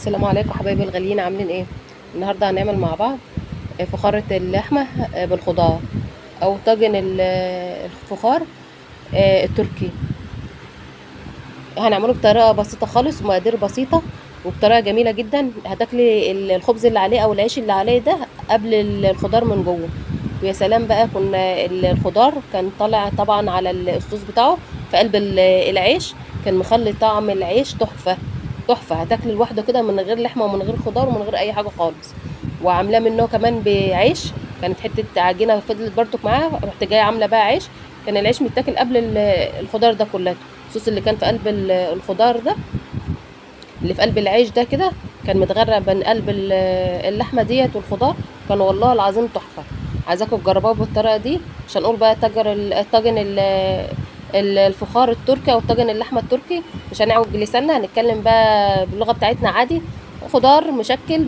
السلام عليكم حبايبي الغاليين، عاملين ايه؟ النهارده هنعمل مع بعض فخارة اللحمة بالخضار، او طاجن الفخار التركي. هنعمله بطريقة بسيطة خالص ومقادير بسيطة وبطريقة جميلة جدا. هتاكلي الخبز اللي عليه او العيش اللي عليه ده قبل الخضار من جوه. ويا سلام بقى، كنا الخضار كان طالع طبعا على الصوص بتاعه في قلب العيش، كان مخلي طعم العيش تحفة تحفة. هتاكلي لوحده كده من غير لحمة ومن غير خضار ومن غير اي حاجة خالص. وعاملاه منه كمان بعيش، كانت حتة عجينة فضلت برضك معاه، رحت جاية عاملة بقى عيش. كان العيش متاكل قبل الخضار ده كله. الصوص اللي كان في قلب الخضار ده، اللي في قلب العيش ده كده، كان متغرق بين قلب اللحمه ديت والخضار. كان والله العظيم تحفه. عايزاكم تجربوه بالطريقه دي، عشان نقول بقى الطاجن الفخار التركي او طاجن اللحمه التركي. مش هنعوج لساننا، هنتكلم بقى باللغه بتاعتنا عادي. خضار مشكل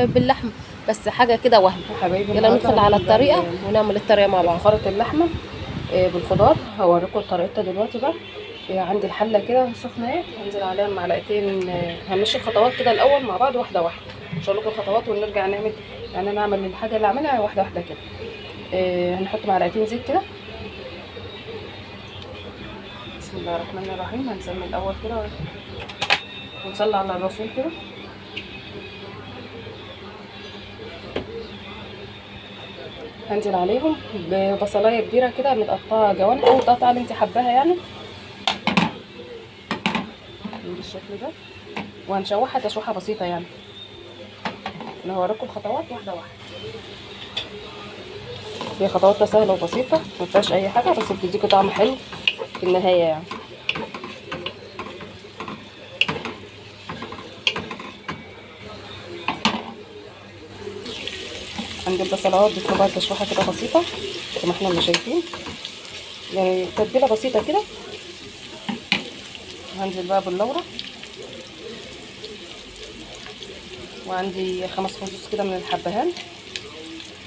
باللحمه، بس حاجه كده وهم. حبايبي يلا النهارده ندخل على هنعمل بقى الطريقه ونعمل الطريقه مع بعض. فخارة اللحمة بالخضار. هوريكم طريقتها دلوقتي بقى. عندي الحلة كده سخنة اهي، هنزل عليها معلقتين. هنمشي الخطوات كده الأول مع بعض واحدة واحدة، مش هقول لكم الخطوات ونرجع نعمل. يعني أنا أعمل الحاجة اللي أعملها واحدة واحدة كده. هنحط معلقتين زيت كده. بسم الله الرحمن الرحيم. هنسمي الأول كده ونصلي على الرسول كده. هنزل عليهم ببصلايه كبيره كده متقطعه جوانح او القطعه اللي انت حباها يعني بالشكل ده. وهنشوحها تشويحه بسيطه يعني. انا هوريكم الخطوات واحده واحده. هي خطواتها سهله وبسيطه، ما فيهاش اي حاجه، بس بتديكوا طعم حلو في النهايه يعني. عند البصلات بتبقى تشويحه كده بسيطه زي ما احنا اللي شايفين، يعني تتبيله بسيطه كده. هنزل بقى باللورة، وعندي 5 فصوص كده من الحبهان.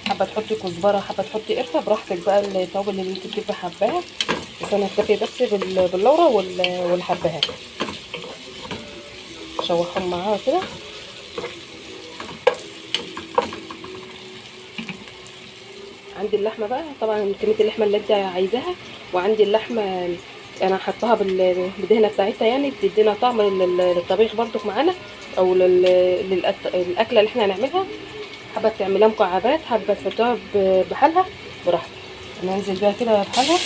حابه تحطي كزبره، حابه تحطي قرفه، براحتك بقى. التوابل اللي انت بتبقي حباها، بس انا هكتفي بس باللورة والحبهان. شوحهم معاها كده. عندي اللحمه بقى، طبعا كميه اللحمه اللي انت عايزاها. وعندي اللحمه انا حطاها بالدهنه بتاعتها، يعني بتدينا طعم للطبيخ برضك معانا، او للاكله اللي احنا هنعملها. حابه تعمليها مكعبات، حابه تحطها بحالها، براحتك. انا هنزل بيها كده بحالها.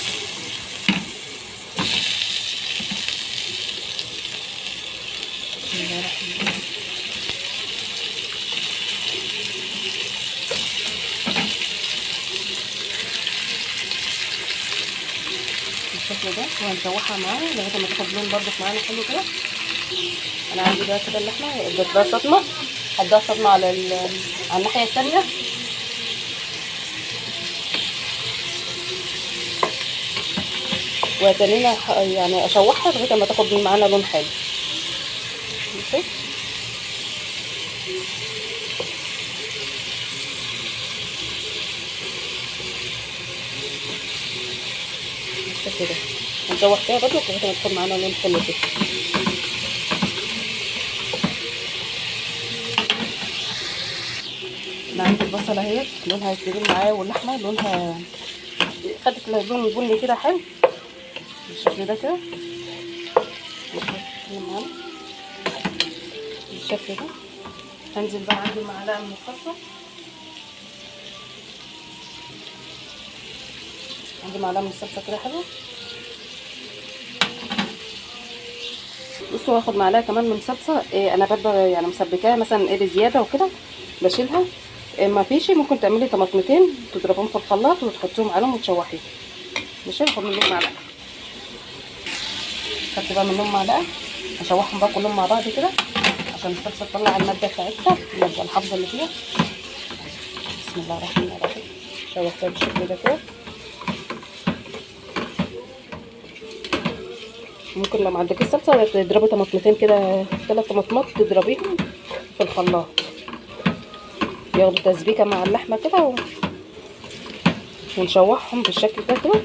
بالشكل ده، وهنشوحها معانا لغايه ما تاخد لون برضك معانا حلو كده. انا عندي بقى كده اللحمه اديتها صدمه، هديها صدمه على الناحيه التانيه. وتانية يعني اشوحها لغايه ما تاخد معانا لون حلو. ماشي. بالشكل ده هنشوح فيها برضه لغايه ما تاخد معانا لون حلو كده. انا عندي البصله اهي لونها يستوي معايا، واللحمه لونها خدت اللون البني كده حلو بالشكل ده كده. بالشكل ده هنزل بقى عندي معلقه من الصلصه. عندي معلقه من الصلصه كده حلوه. بصوا، هاخد معلقه كمان من صلصه. انا برضه يعني مسبكاها مثلا بزياده وكده، بشيلها. ما فيش، ممكن تعملي طماطمتين تضربهم في الخلاط وتحطيهم عليهم وتشوحيهم. ماشي. هاخد منهم معلقه، خدت بقى منهم معلقه. اشوحهم بقى كلهم مع بعض كده عشان الصلصه تطلع الماده بتاعتها، الماده الحافظه اللي فيها. بسم الله الرحمن الرحيم. شوحتها بالشكل ده كده. ممكن لو ما عندكيش صلصه تضربي طماطمتين كده، 3 طماطمات تضربيهم في الخلاط، ياخدوا تسبيكه مع اللحمه كده ونشوحهم بالشكل ده كده.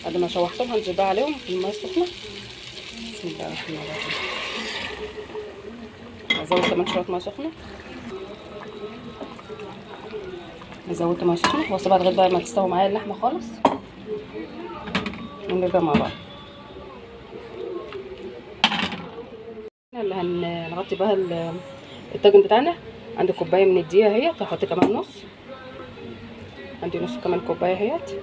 بعد ما شوحتهم هنزل بقى عليهم في الميه السخنه. بسم الله الرحمن الرحيم. هزود كمان شويه ميه سخنه، زودت ميه سخنه واسيبها لغايه بقى ما تستوي معايا اللحمه خالص، ونرجع مع بعض. اللي هنغطي بقى الطاجن بتاعنا. عندي كوبايه من الدقيق اهيت، هحط كمان نص، عندي نص كمان كوبايه اهيت.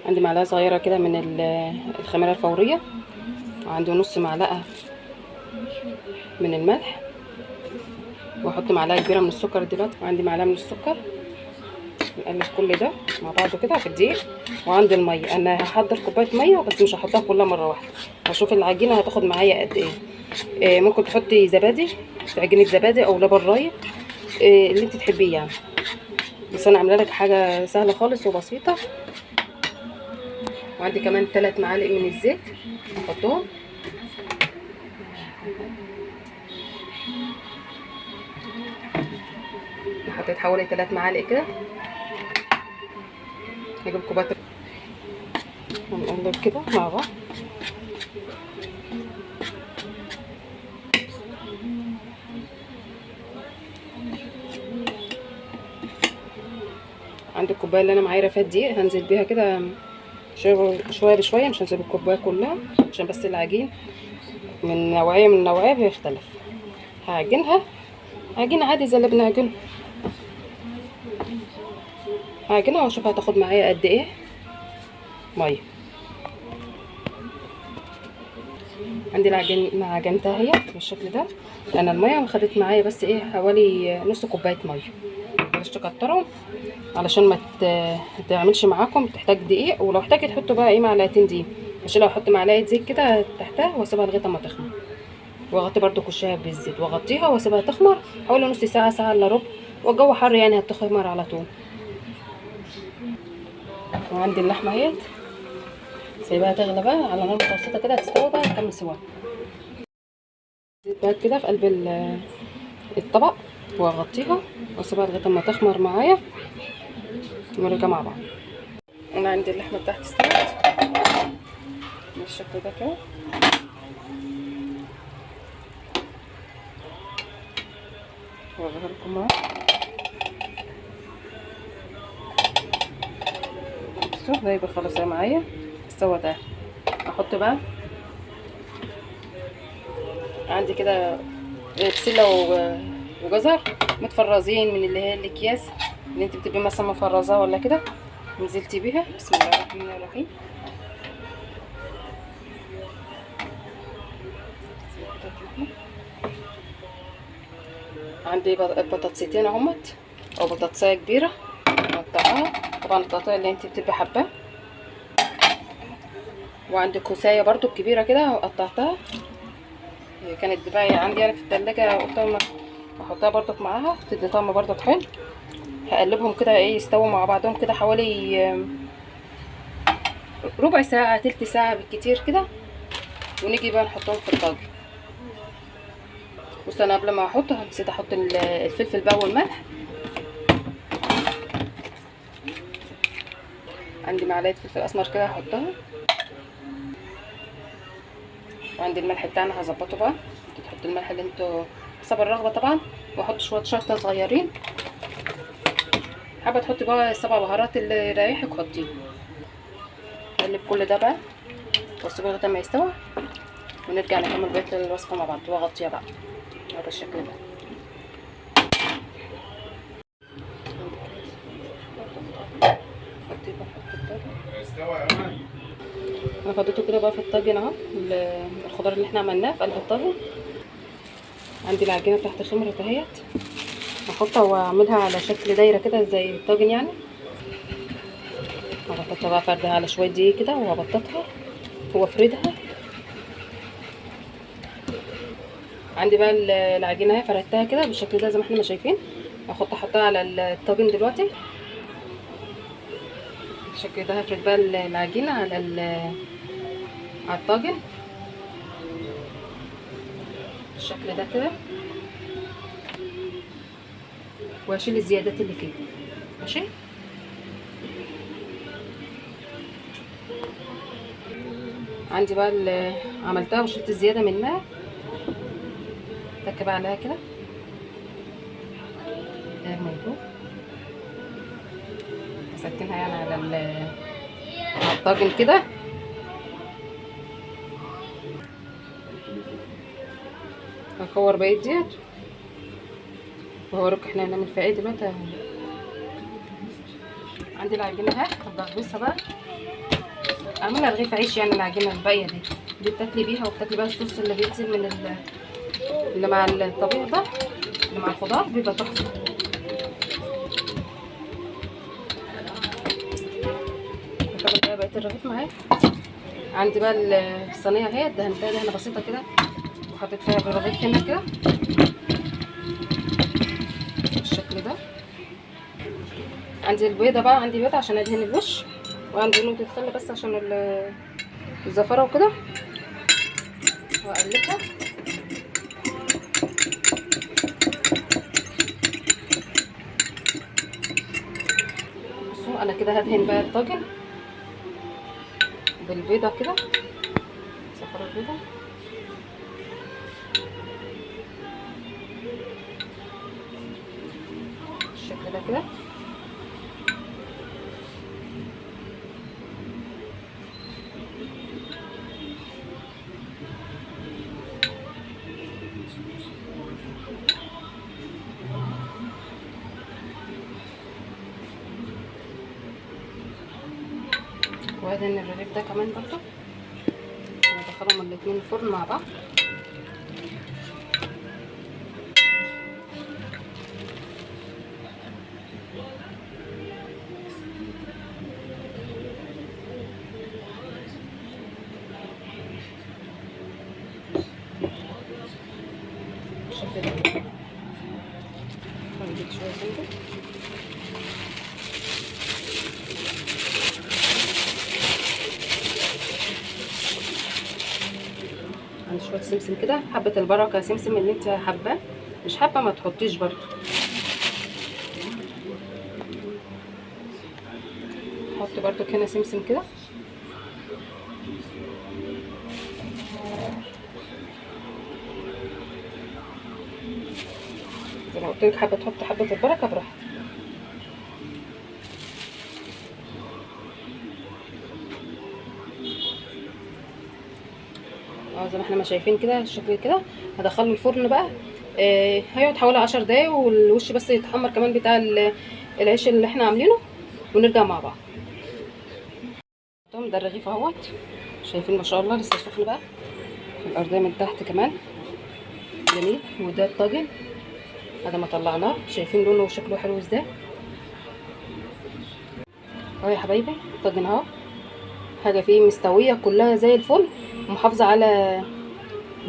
عندي معلقه صغيره كده من الخميره الفوريه، وعندي نص معلقه من الملح، واحط معلقه كبيره من السكر دلوقتي، وعندي معلقه من السكر. نقلب كل ده مع بعضه كده في الدقيق. وعندي الميه، انا هحضر كوبايه ميه بس مش هحطها كلها مره واحده، هشوف العجينه هتاخد معايا قد ايه. ممكن تحطي زبادي، عجينه زبادي او لبن رايب، اللي انت تحبيه يعني، بس انا عامله لك حاجه سهله خالص وبسيطه. وعندي كمان 3 معالق من الزيت هحطهم. حطيت حوالي 3 معالق كده. نجيب كوبايه ونقلب كده مع بعض. عندي الكوبايه اللي انا معايره فيها دقيق، هنزل بيها كده شويه بشويه، مش هنزل الكوبايه كلها عشان بس العجين من نوعيه بيختلف. هعجنها عجينه عادي زي اللي بنعجنها، هعجنها واشوف هتاخد معايا قد ايه ميه. عندي العجين عجنتها هي بالشكل ده. انا الميه خدت معايا بس حوالي نص كوبايه ميه، بلاش تكترهم علشان ما تعملش معاكم، تحتاج دقيق، ولو احتاجت تحطوا بقى معلقتين دقيق، عشان لو احط معلقه زيت كده تحتها واسيبها لغايه ما تخمر. واغطي برده كشها بالزيت واغطيها واسيبها تخمر حوالي نص ساعه، ساعه الا ربع، والجو حر يعني هتخمر على طول. وعندي اللحمه اهي سايباها تغلى بقى على نار متوسطه كده، تستوي بقى نكمل سواها. زيت بقى كده في قلب الطبق، واغطيها واسيبها لغايه ما تخمر معايا، ونرجع مع بعض. انا عندي اللحمه بتاعتي استوت بالشكل ده كده. هوريها لكم اهو. بصوا ده يبقى خلاص معايا استوت اهي. احط بقى عندي كده بسله وجزر متفرزين من اللي هي الاكياس اللي انت بتبقي مثلا مفرزاه ولا كده، نزلتي بيها. بسم الله الرحمن الرحيم. عندي بطاطسيتين اهمت او بطاطسايه كبيره مقطعاها، طبعا التقطيع اللي انت بتبقي حباه. وعندي كوسايه برضو كبيره كده قطعتها، كانت بقى عندي انا في التلاجة، قلت احطها برضو معاها تدي طعم برضو حلو. هقلبهم كده يستووا مع بعضهم كده حوالي ربع ساعه تلت ساعه بالكتير كده، ونيجي بقى نحطهم في الطاجن. بص انا قبل ما احطها نسيت احط الفلفل بقى والملح. عندي معلقه فلفل اسمر كده هحطها، وعندي الملح بتاعنا هظبطه بقى. انتوا تحطوا الملح اللي انتوا حسب الرغبه طبعا، واحط شويه شطه صغيرين. حابه تحطي بقى السبع بهارات اللي يريحك حطيه. اقلب كل ده بقى واسيبه لغايه ما يستوي، ونرجع نكمل بقيه الوصفه مع بعض. واغطيها بقى هذا الشكل ده. انا فضيته كده بقى في الطاجن اهو، الخضار اللي احنا عملناه في قلب الطاجن. عندي العجينه بتاعت خمرت اهيت، هحطها واعملها على شكل دايره كده زي الطاجن يعني. هبططها بقى فردها على شويه دقيق كده، وهبططها وافردها. عندي بقى العجينه اهي فردتها كده بالشكل ده زي ما احنا ما شايفين. احطها على الطاجن دلوقتي بالشكل ده. هفرد بقى العجينه على الطاجن بالشكل ده كده، واشيل الزيادات اللي فيه. ماشي. عندي بقى اللي عملتها وشلت الزياده منها، تك بقى عليها كده غير ما يدوب. هسكنها يعني على الطاجن كده. هكور بقية ديت وهوريك احنا هنعمل فيها ايه دلوقتي. عندي العجينه اهي، هبغبسها بقى، اعملها رغيف عيش يعني. العجينه الباقيه دي بتاكلي بيها، وبتاكلي بقى الصوص اللي بينزل من اللي مع الطبيخ ده، اللي مع الخضار، بيبقى تحفه. هكمل بقى بقيه الرغيف معايا. عندي بقى الصينيه اهي، دهنتها دهنه بسيطه كده، وحطيت فيها الرغيف هنا كده بالشكل ده. عندي البيضه بقى، عندي بيضه عشان ادهن الوش، وعندي نقطه خل بس عشان الزفره وكده، واقلبها. بصوا انا كده هدهن بقى الطاجن بالبيضه كده، زفره البيضه. بالشكل ده كده. وادهن الرغيف ده كمان برضو، ندخلهم الاتنين الفرن مع بعض. بالشكل ده كده. هنجيب شويه زبده، عندي شويه سمسم كده، حبه البركه سمسم اللي انت حاباه، مش حابه ما تحطيش برضو. حط برضو هنا سمسم كده. زي ما قلت لك، حابه تحط حبه البركه براحتك. زي ما احنا ما شايفين كده الشكل كده. هدخله الفرن بقى، هيقعد حوالي 10 دقايق، والوش بس يتحمر كمان بتاع العيش اللي احنا عاملينه، ونرجع مع بعض. ده الرغيف اهوت، شايفين ما شاء الله لسه سخن بقى، الارضيه من تحت كمان جميل. وده الطاجن بعد ما طلعناه، شايفين لونه وشكله حلو ازاي اهو يا حبايبي. الطاجن اهو، حاجه فيه مستويه كلها زي الفل، ومحافظه على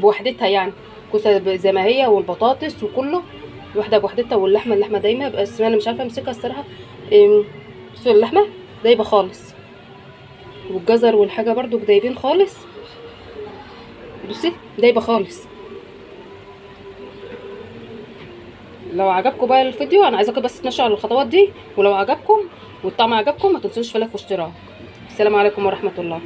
بوحدتها يعني. كوسه زي ما هي، والبطاطس وكله الواحده بوحدتها، اللحمه دايما، بس انا مش عارفه امسكها الصراحه. بس اللحمه دايبه خالص، والجزر والحاجه برضو دايبين خالص. بصي دايبه خالص. لو عجبكم بقى الفيديو، انا عايزاكم بس تمشوا على الخطوات دي، ولو عجبكم والطعم عجبكم ما تنسوش لايك واشتراك. السلام عليكم ورحمه الله.